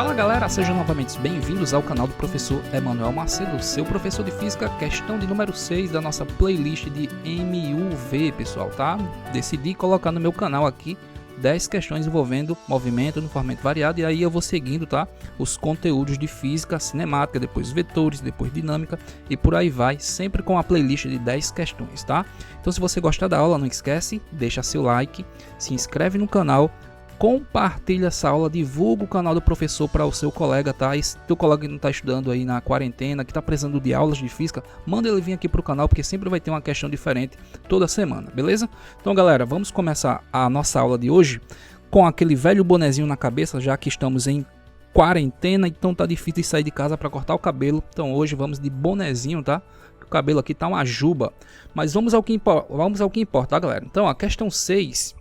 Fala galera, sejam novamente bem-vindos ao canal do professor Emanuel Macedo, seu professor de física, questão de número 6 da nossa playlist de MUV, pessoal, tá? Decidi colocar no meu canal aqui 10 questões envolvendo movimento, uniformemente variado, e aí eu vou seguindo, tá? Os conteúdos de física, cinemática, depois vetores, depois dinâmica e por aí vai, sempre com a playlist de 10 questões, tá? Então se você gostar da aula, não esquece, deixa seu like, se inscreve no canal, compartilha essa aula, divulga o canal do professor para o seu colega, tá? E se teu colega que não está estudando aí na quarentena, que está precisando de aulas de física, manda ele vir aqui para o canal, porque sempre vai ter uma questão diferente toda semana, beleza? Então galera, vamos começar a nossa aula de hoje com aquele velho bonezinho na cabeça, já que estamos em quarentena, então tá difícil de sair de casa para cortar o cabelo, então hoje vamos de bonezinho, tá? O cabelo aqui tá uma juba, mas vamos ao que importa, tá galera? Então a questão 6...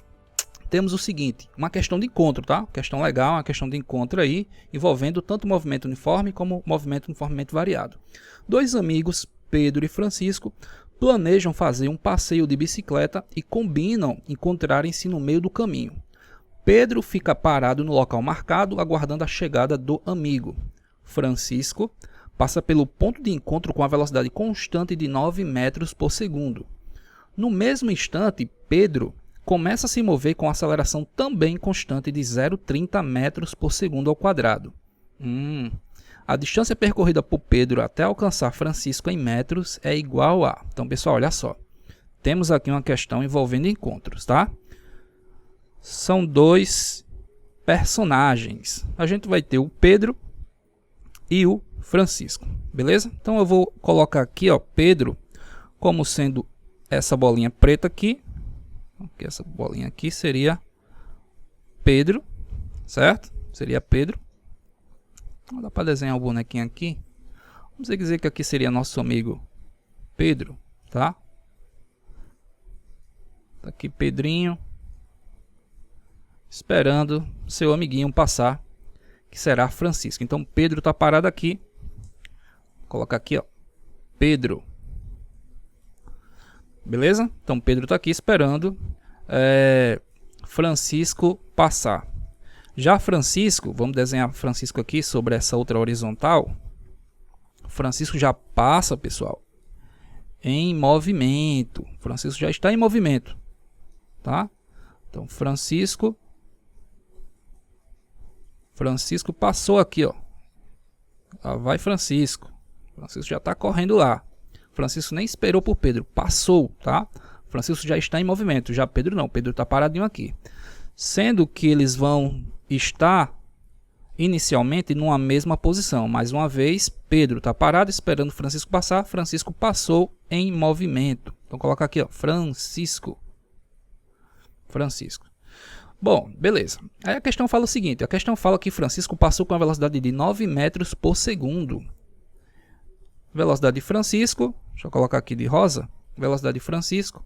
temos o seguinte, uma questão de encontro, tá? Questão legal, uma questão de encontro aí, envolvendo tanto movimento uniforme como movimento uniformemente variado. Dois amigos, Pedro e Francisco, planejam fazer um passeio de bicicleta e combinam encontrarem-se no meio do caminho. Pedro fica parado no local marcado, aguardando a chegada do amigo. Francisco passa pelo ponto de encontro com a velocidade constante de 9 metros por segundo. No mesmo instante, Pedro começa a se mover com aceleração também constante de 0,30 metros por segundo ao quadrado. A distância percorrida por Pedro até alcançar Francisco em metros é igual a... Então, pessoal, olha só. Temos aqui uma questão envolvendo encontros, tá? São dois personagens. A gente vai ter o Pedro e o Francisco, beleza? Então, eu vou colocar aqui, ó, Pedro como sendo essa bolinha preta aqui. Essa bolinha aqui seria Pedro, certo? Seria Pedro. Não dá para desenhar o bonequinho aqui. Vamos dizer que aqui seria nosso amigo Pedro, tá? Tá aqui Pedrinho, esperando seu amiguinho passar, que será Francisco. Então Pedro tá parado aqui. Vou colocar aqui, ó, Pedro. Beleza? Então Pedro está aqui esperando Francisco passar. Já Francisco, vamos desenhar Francisco aqui sobre essa outra horizontal. Francisco já passa, pessoal, em movimento. Francisco já está em movimento, tá? Então Francisco passou aqui, ó. Lá vai Francisco. Francisco já está correndo lá. Francisco nem esperou por Pedro, passou, tá? Francisco já está em movimento, já Pedro não, Pedro está paradinho aqui. Sendo que eles vão estar inicialmente numa mesma posição. Mais uma vez, Pedro está parado esperando Francisco passar, Francisco passou em movimento. Então coloca aqui, ó, Francisco. Bom, beleza. Aí a questão fala o seguinte, a questão fala que Francisco passou com a velocidade de 9 metros por segundo. Velocidade de Francisco, deixa eu colocar aqui de rosa, velocidade de Francisco,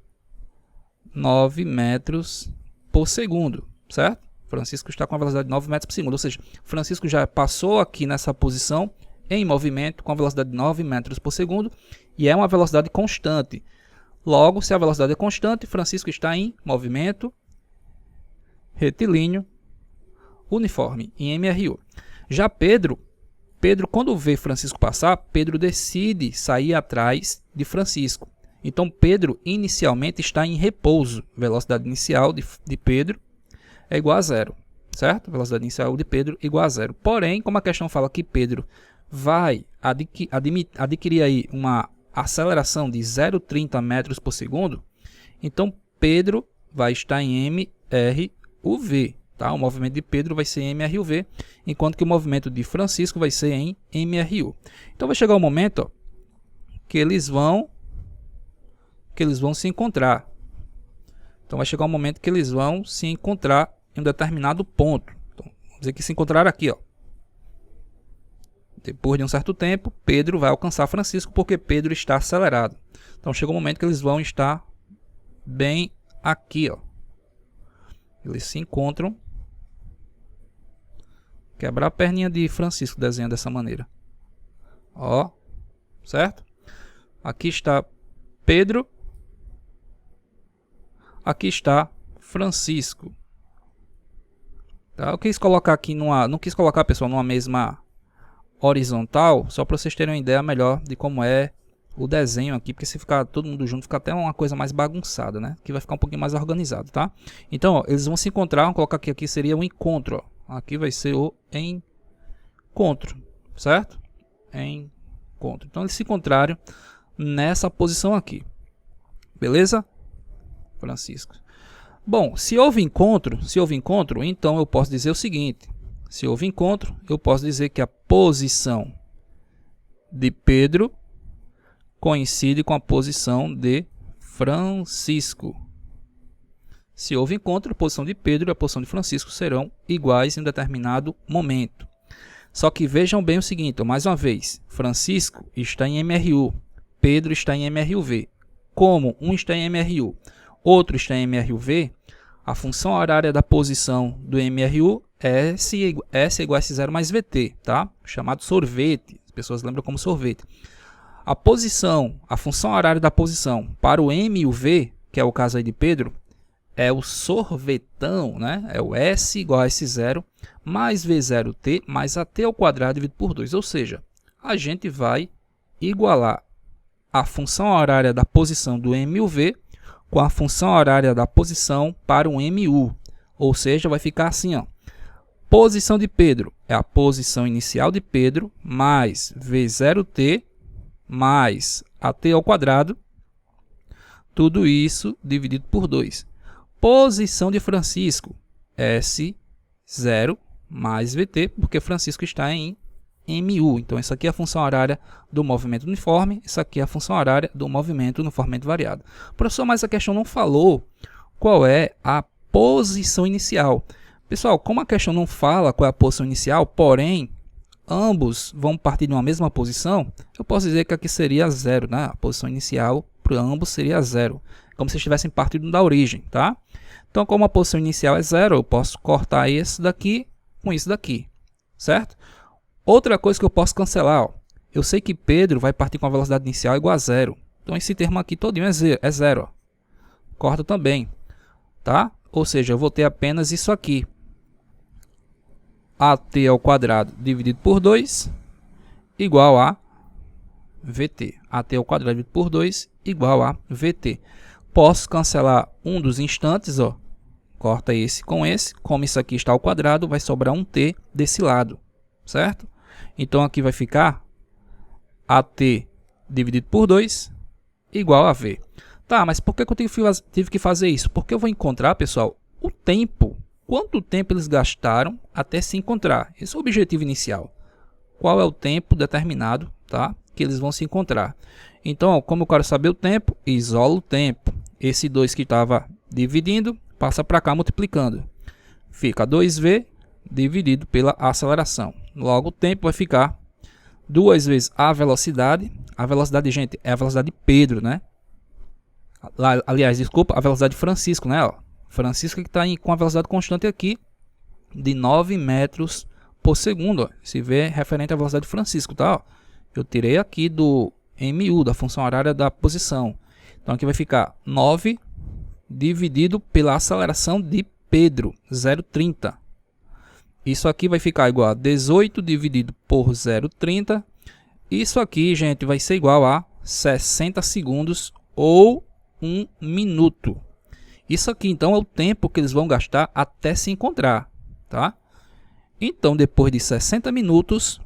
9 metros por segundo, certo? Francisco está com a velocidade de 9 metros por segundo, ou seja, Francisco já passou aqui nessa posição em movimento com a velocidade de 9 metros por segundo e é uma velocidade constante. Logo, se a velocidade é constante, Francisco está em movimento retilíneo uniforme, em MRU. Já Pedro, quando vê Francisco passar, Pedro decide sair atrás de Francisco. Então, Pedro inicialmente está em repouso. Velocidade inicial de Pedro é igual a zero, certo? Velocidade inicial de Pedro é igual a zero. Porém, como a questão fala que Pedro vai adquirir aí uma aceleração de 0,30 metros por segundo, então Pedro vai estar em MRUV. Tá? O movimento de Pedro vai ser em MRUV, enquanto que o movimento de Francisco vai ser em MRU. Então vai chegar o momento, ó, que eles vão se encontrar. Então vai chegar o momento que eles vão se encontrar em um determinado ponto. Então, vamos dizer que se encontraram aqui, ó. Depois de um certo tempo, Pedro vai alcançar Francisco porque Pedro está acelerado. Então chega o momento que eles vão estar bem aqui, ó. Eles se encontram. Quebrar a perninha de Francisco desenhando dessa maneira. Ó, certo? Aqui está Pedro. Aqui está Francisco. Tá? Eu quis colocar aqui não quis colocar, pessoal, numa mesma horizontal, só para vocês terem uma ideia melhor de como é o desenho aqui, porque se ficar todo mundo junto, fica até uma coisa mais bagunçada, né? Que vai ficar um pouquinho mais organizado, tá? Então, ó, eles vão se encontrar, vamos colocar aqui seria o encontro, ó. Aqui vai ser o encontro, certo? Encontro. Então, eles se encontraram nessa posição aqui. Beleza? Francisco. Bom, se houve encontro, então eu posso dizer o seguinte. Se houve encontro, eu posso dizer que a posição de Pedro coincide com a posição de Francisco. Se houve encontro, a posição de Pedro e a posição de Francisco serão iguais em um determinado momento. Só que vejam bem o seguinte, mais uma vez, Francisco está em MRU, Pedro está em MRUV. Como um está em MRU, outro está em MRUV, a função horária da posição do MRU é S igual a S0 mais VT, tá? Chamado sorvete, as pessoas lembram como sorvete. A função horária da posição para o MUV, que é o caso aí de Pedro, é o sorvetão, né? É o S igual a S0 mais V0T mais AT ao quadrado dividido por 2. Ou seja, a gente vai igualar a função horária da posição do MUV com a função horária da posição para o MU. Ou seja, vai ficar assim, ó. Posição de Pedro é a posição inicial de Pedro mais V0T mais AT ao quadrado, tudo isso dividido por 2. Posição de Francisco, S0 mais VT, porque Francisco está em MU. Então, isso aqui é a função horária do movimento uniforme, isso aqui é a função horária do movimento uniformemente variado. Professor, mas a questão não falou qual é a posição inicial. Pessoal, como a questão não fala qual é a posição inicial, porém, ambos vão partir de uma mesma posição, eu posso dizer que aqui seria 0, né? A posição inicial para ambos seria 0, como se estivessem partindo da origem, tá? Então, como a posição inicial é 0, eu posso cortar esse daqui com isso daqui, certo? Outra coisa que eu posso cancelar, ó, eu sei que Pedro vai partir com a velocidade inicial igual a 0, então esse termo aqui todinho é 0, ó. Corta também, tá? Ou seja, eu vou ter apenas isso aqui. AT ao quadrado dividido por 2 igual a VT. AT ao quadrado dividido por 2 igual a VT. Posso cancelar um dos instantes, ó. Corta esse com esse. Como isso aqui está ao quadrado, vai sobrar um T desse lado, certo? Então aqui vai ficar AT dividido por 2 igual a V. Tá, mas por que eu tive que fazer isso? Porque eu vou encontrar, pessoal, o tempo. Quanto tempo eles gastaram até se encontrar? Esse é o objetivo inicial. Qual é o tempo determinado, tá, que eles vão se encontrar? Então, ó, como eu quero saber o tempo, isolo o tempo. Esse 2 que estava dividindo, passa para cá multiplicando. Fica 2V dividido pela aceleração. Logo, o tempo vai ficar 2 vezes a velocidade. A velocidade, gente, é a velocidade de Pedro, né? Aliás, desculpa, a velocidade de Francisco, né? Ó. Francisco que está com a velocidade constante aqui de 9 metros por segundo. Ó. Se vê referente à velocidade de Francisco, tá? Ó. Eu tirei aqui do MU, da função horária da posição. Então aqui vai ficar 9 dividido pela aceleração de Pedro, 0,30. Isso aqui vai ficar igual a 18 dividido por 0,30. Isso aqui, gente, vai ser igual a 60 segundos ou 1 minuto. Isso aqui, então, é o tempo que eles vão gastar até se encontrar, tá? Então, depois de 60 minutos,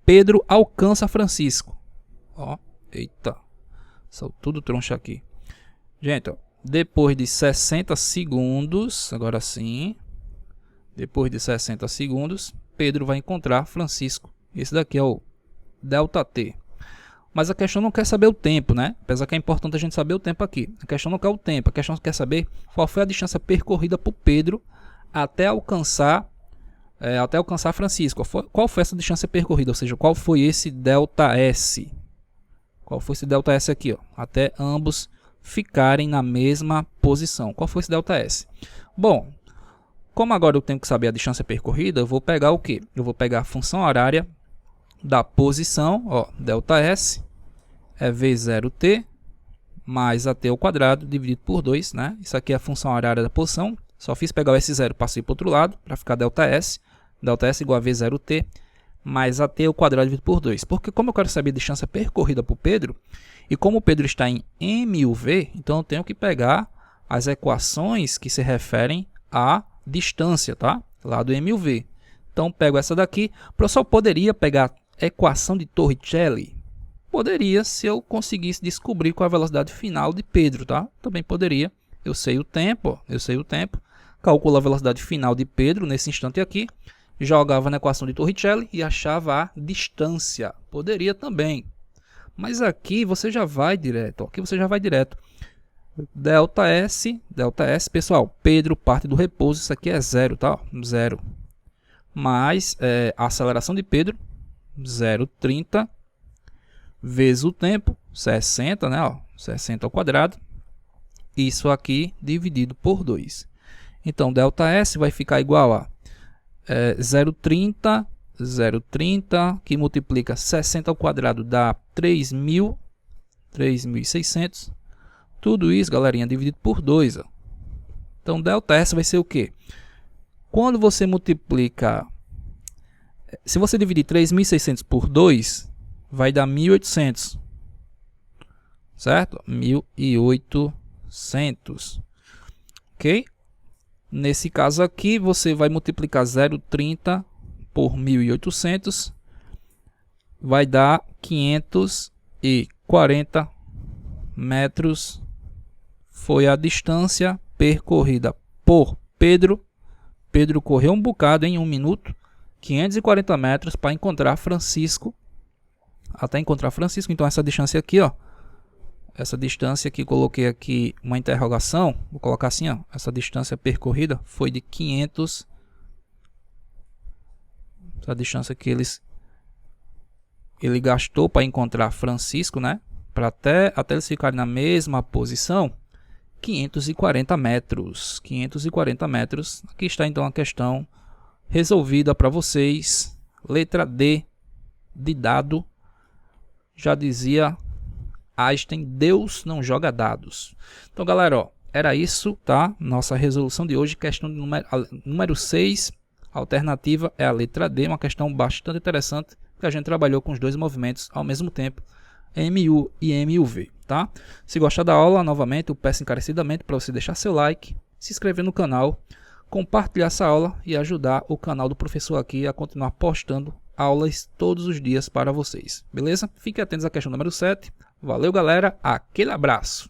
Pedro alcança Francisco. Ó, eita, saiu tudo troncho aqui. Gente, ó, depois de 60 segundos, agora sim, depois de 60 segundos, Pedro vai encontrar Francisco. Esse daqui é o ΔT. Mas a questão não quer saber o tempo, né? Apesar que é importante a gente saber o tempo aqui. A questão não quer o tempo, a questão quer saber qual foi a distância percorrida por Pedro até alcançar Francisco. Qual foi essa distância percorrida? Ou seja, qual foi esse ΔS? Qual foi esse ΔS aqui? Ó? Até ambos ficarem na mesma posição. Qual foi esse ΔS? Bom, como agora eu tenho que saber a distância percorrida, eu vou pegar o quê? Eu vou pegar a função horária da posição, ó, ΔS, é V0T mais AT ao quadrado dividido por 2, né? Isso aqui é a função horária da posição, Só fiz pegar o S0 e passei para o outro lado, para ficar ΔS. ΔS igual a V0T, mais AT ao quadrado dividido por 2. Porque como eu quero saber a distância percorrida por Pedro, e como o Pedro está em MUV, então eu tenho que pegar as equações que se referem à distância, tá? Lá do MUV. Então pego essa daqui. O professor poderia pegar a equação de Torricelli? Poderia, se eu conseguisse descobrir qual a velocidade final de Pedro, tá? Também poderia. Eu sei o tempo, calculo a velocidade final de Pedro nesse instante aqui, jogava na equação de Torricelli e achava a distância. Poderia também. Mas aqui você já vai direto, ó. Aqui você já vai direto. ΔS, pessoal, Pedro parte do repouso, isso aqui é 0, tá? 0. Mais a aceleração de Pedro, 0,30, vezes o tempo, 60, né? Ó, 60 ao quadrado. Isso aqui dividido por 2. Então, ΔS vai ficar igual a 0,30, que multiplica 60 ao quadrado dá 3.600. Tudo isso, galerinha, dividido por 2. Ó. Então, ΔS vai ser o quê? Quando você multiplica... Se você dividir 3.600 por 2, vai dar 1.800. Certo? 1.800. Ok? Nesse caso aqui, você vai multiplicar 0,30 por 1.800. Vai dar 540 metros. Foi a distância percorrida por Pedro. Pedro correu um bocado em 1 minuto. 540 metros para encontrar Francisco. Até encontrar Francisco. Então essa distância aqui, ó. Essa distância que coloquei aqui uma interrogação. Vou colocar assim, ó. Essa distância percorrida foi de 500. Essa distância que ele gastou para encontrar Francisco, né? Para até eles ficarem na mesma posição. 540 metros. 540 metros. Aqui está então a questão resolvida para vocês. Letra D de dado. Já dizia Einstein, Deus não joga dados. Então, galera, ó, era isso, tá? Nossa resolução de hoje, questão de número 6. A alternativa é a letra D, uma questão bastante interessante, que a gente trabalhou com os dois movimentos ao mesmo tempo, MU e MUV, tá? Se gostar da aula, novamente, eu peço encarecidamente para você deixar seu like, se inscrever no canal, compartilhar essa aula e ajudar o canal do professor aqui a continuar postando aulas todos os dias para vocês, beleza? Fiquem atentos à questão número 7. Valeu, galera, aquele abraço!